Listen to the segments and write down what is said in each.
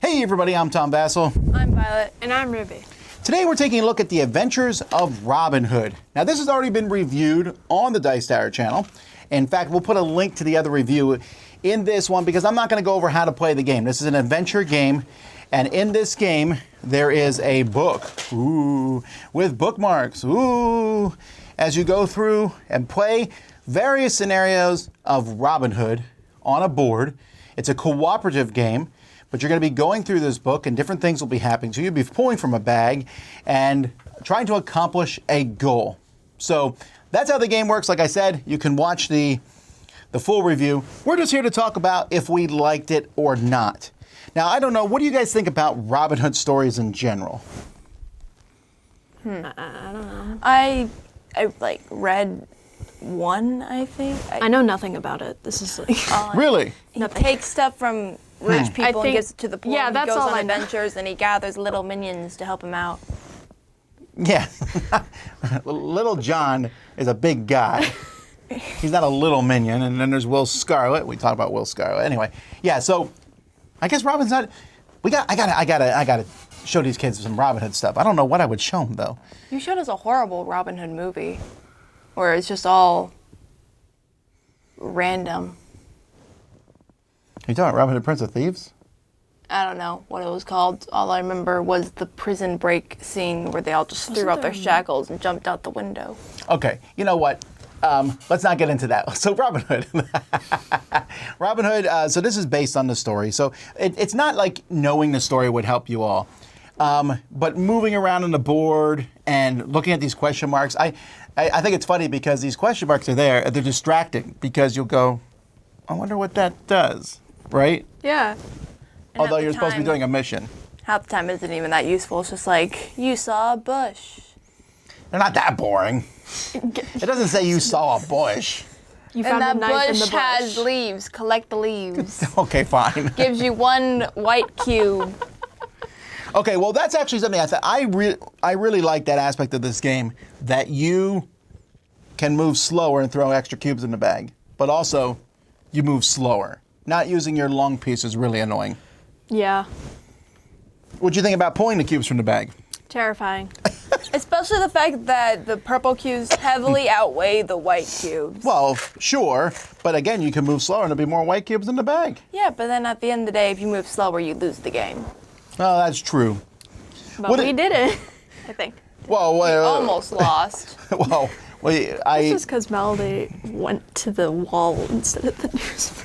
Hey everybody, I'm Tom Vasel. I'm Violet. And I'm Ruby. Today we're taking a look at the adventures of Robin Hood. Now this has already been reviewed on the Dice Tower channel. In fact, we'll put a link to the other review in this one because I'm not going to go over how to play the game. This is an adventure game, and in this game there is a book, with bookmarks, as you go through and play various scenarios of Robin Hood on a board. It's a cooperative game, but you're going to be going through this book and different things will be happening. So you'll be pulling from a bag and trying to accomplish a goal. So that's how the game works. Like I said, you can watch the full review. We're just here to talk about if we liked it or not. Now, I don't know, what do you guys think about Robin Hood stories in general? I don't know. I like read one, I think. I know nothing about it. This is like... Really? He takes stuff from rich people and gives it to the poor. Yeah, and that's he goes all on I know. adventures and he gathers little minions to help him out. Yeah. Little John is a big guy. He's not a little minion. And then there's Will Scarlet. We talk about Will Scarlet. Anyway, yeah, so I guess Robin's not... I gotta show these kids some Robin Hood stuff. I don't know what I would show them, though. You showed us a horrible Robin Hood movie where it's just all random. Are you talking about Robin Hood, Prince of Thieves? I don't know what it was called. All I remember was the prison break scene where they all just threw out their shackles and jumped out the window. Okay, you know what? Let's not get into that. So Robin Hood. Robin Hood, so this is based on the story. So it's not like knowing the story would help you all. But moving around on the board and looking at these question marks, I think it's funny because these question marks are there. They're distracting because you'll go, I wonder what that does, right? Yeah. And Although at the you're supposed to be time- doing a mission. Half the time it isn't even that useful. It's just like, you saw a bush. They're not that boring. It doesn't say you saw a bush. You And found that a knife in the bush bush. has leaves. Collect the leaves. Okay, fine. Gives you one white cube. Okay, well, that's actually something I really like that aspect of this game, that you can move slower and throw extra cubes in the bag, but also you move slower. Not using your long piece is really annoying. Yeah. What'd you think about pulling the cubes from the bag? Terrifying. Especially the fact that the purple cubes heavily outweigh the white cubes. Well, sure, but again, you can move slower and there'll be more white cubes in the bag. Yeah, but then at the end of the day, if you move slower, you lose the game. Well, that's true. But What we it- did it, I think. Well, Almost lost. well, It's just because Melody went to the wall instead of the newspaper.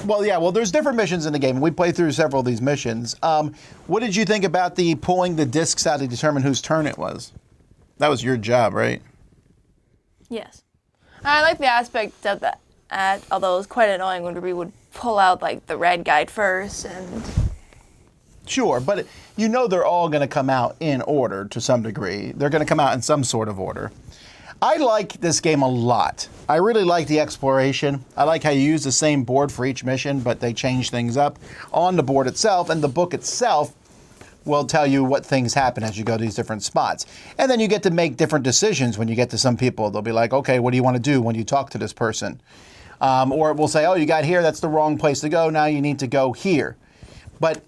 Well, there's different missions in the game. We played through several of these missions. What did you think about the pulling the discs out to determine whose turn it was? That was your job, right? Yes. I like the aspect of that, although it was quite annoying when we would pull out like the red guide first and... Sure, but you know they're all going to come out in order to some degree. They're going to come out in some sort of order. I like this game a lot. I really like the exploration. I like how you use the same board for each mission, but they change things up on the board itself, and the book itself will tell you what things happen as you go to these different spots. And then you get to make different decisions when you get to some people. They'll be like, okay, what do you want to do when you talk to this person? Or it will say, oh, you got here, that's the wrong place to go, now you need to go here. But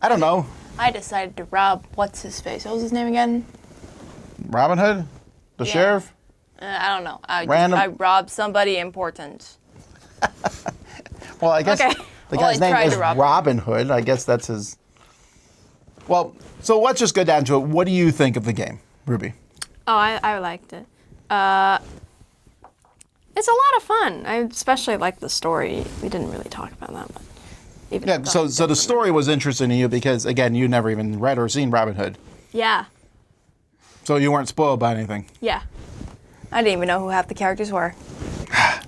I don't know. I decided to rob what's-his-face. What was his name again? Robin Hood? The Yeah. sheriff? I don't know. Random- I robbed somebody important. Well, I guess Okay. the Well, guy's I name tried is to rob him. Robin Hood. I guess that's his... Well, so let's just go down to it. What do you think of the game, Ruby? Oh, I liked it. It's a lot of fun. I especially like the story. We didn't really talk about that much. Even Yeah, though- so the story was interesting to you because, again, you never even read or seen Robin Hood. Yeah. So you weren't spoiled by anything. Yeah. I didn't even know who half the characters were.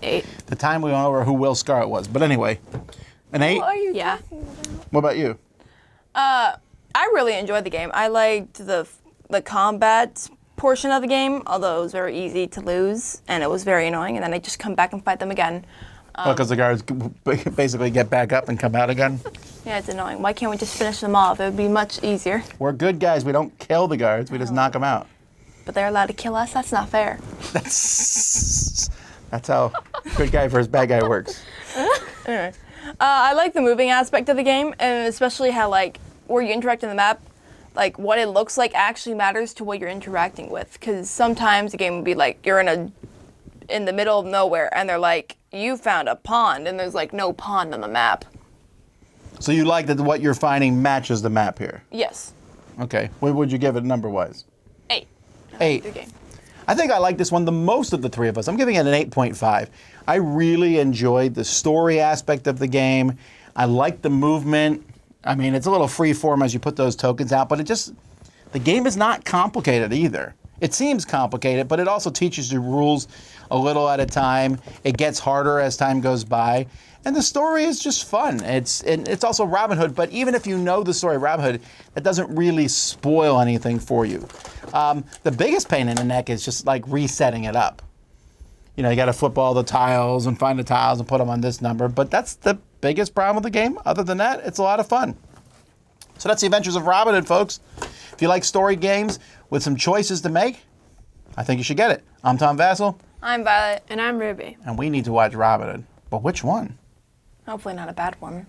8. The time we went over who Will Scarlet was. But anyway, an 8? What are you Yeah. talking about? What about you? I really enjoyed the game. I liked the combat portion of the game, although it was very easy to lose and it was very annoying. And then I just come back and fight them again. Because the guards basically get back up and come out again. Yeah, it's annoying. Why can't we just finish them off? It would be much easier. We're good guys. We don't kill the guards. We just knock them out. But they're allowed to kill us? That's not fair. That's how good guy versus bad guy works. I like the moving aspect of the game, and especially how like where you interact in the map, like what it looks like actually matters to what you're interacting with. Because sometimes the game would be like you're in the middle of nowhere, and they're like, you found a pond, and there's like no pond on the map. So you like that what you're finding matches the map here? Yes. Okay. What would you give it number-wise? 8. 8. Good game. I think I like this one the most of the three of us. I'm giving it an 8.5. I really enjoyed the story aspect of the game. I like the movement. I mean, it's a little free form as you put those tokens out, but the game is not complicated either. It seems complicated, but it also teaches you rules a little at a time. It gets harder as time goes by. And the story is just fun. It's also Robin Hood, but even if you know the story of Robin Hood, that doesn't really spoil anything for you. The biggest pain in the neck is just like resetting it up. You know, you got to flip all the tiles and find the tiles and put them on this number, but that's the biggest problem with the game. Other than that, it's a lot of fun. So that's the Adventures of Robin Hood, folks. If you like story games with some choices to make, I think you should get it. I'm Tom Vasel. I'm Violet. And I'm Ruby. And we need to watch Robin Hood. But which one? Hopefully not a bad one.